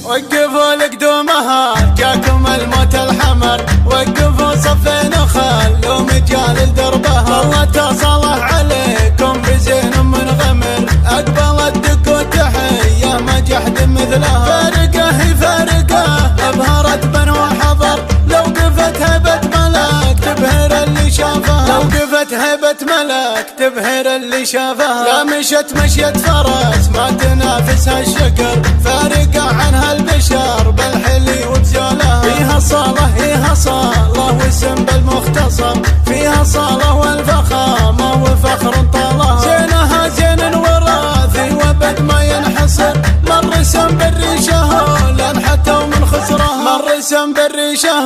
وقفوا لقدومها جاكم الموت الحمر، وقفوا صفين وخلوا مجال لدربها. الله تصالح عليكم بزين منغمر، اقبلت دق وتحيه ما جحد مثلها. فارقه هي فارقه ابهرت بنو حضر، لو قفت هبه ملك تبهر اللي شافها. لو قفت هبه ملك تبهر اللي شافها. لا مشت مشيت فرس ما تنافسها الشكر، فارقه عنها البشر بالحلي وبزولها. فيها صاله فيها صاله واسم بالمختصر، فيها صاله والفخامه وفخر طالها. زينها زين وراثي وبد ما ينحصر، مر سم بالريشه لن حتى من خسرها. مر سم بالريشه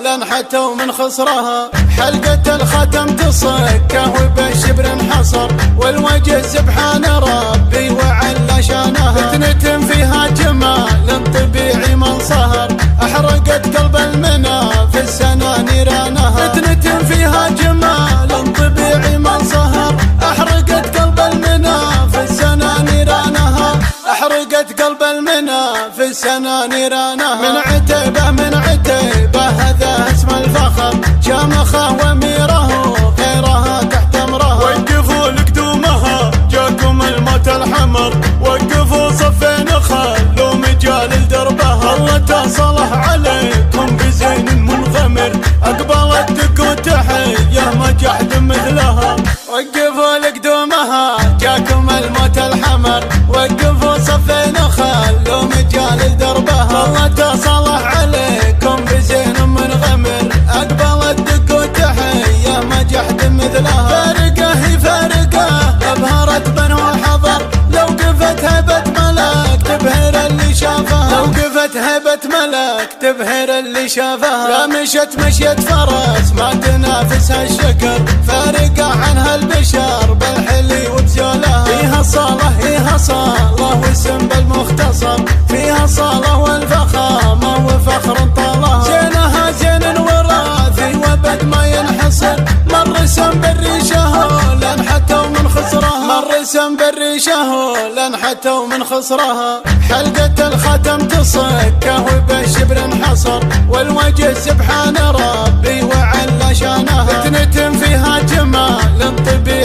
لن حتى من خسرها. حلقه الختم تصكه وبالشبر انحصر، والوجه سبحان ربي وعلى شانها. فتنة فيها جمال طبيعي من صهر، احرقت قلب المنى في السنة نيرانها. فتنة فيها جمال طبيعي من صهر، احرقت قلب المنى في السنة نيرانها. احرقت قلب المنى في السنة نيرانها. من عتيبه من عتيبه هذا اسم الفخر، شامخه واميره غيرها تحت امرها. وقفوا لقدومها جاكم الموت الحمر، وقفوا صفين خلوا مجال لدربها. الله تصالح عليكم بزين منغمر، اقبلت دق وتحيه ما جحد مثلها. وقفوا لقدومها جاكم الموت الحمر، وقفوا صفين خلوا مجال لدربها. الله تصالح عليكم بزين منغمر، اقبلت دق وتحيه ما جحد مثلها. فارقه هي فارقه ابهرت بنو حضر، لو قفت هبه ملك تبهر اللي شافها. لو قفت هبه ملك تبهر اللي شافها. لا مشت مشيت فرس ما تنافسها الشكر، فارقه عنها البشر بالحلي وبزولها. فيها صاله فيها صاله واسم بالمختصر، فيها صاله والفخامه وفخر طالها. زينها زين وراثي وبد ما ينحصر، مر سم بالريشه لن حتى من خسرها. مر سم بالريشه لن حتى من خسرها. حلقه الختم تصكه وبالشبر انحصر، والوجه سبحان ربي وعلى شانها. فتنة فيها جمال طبيعي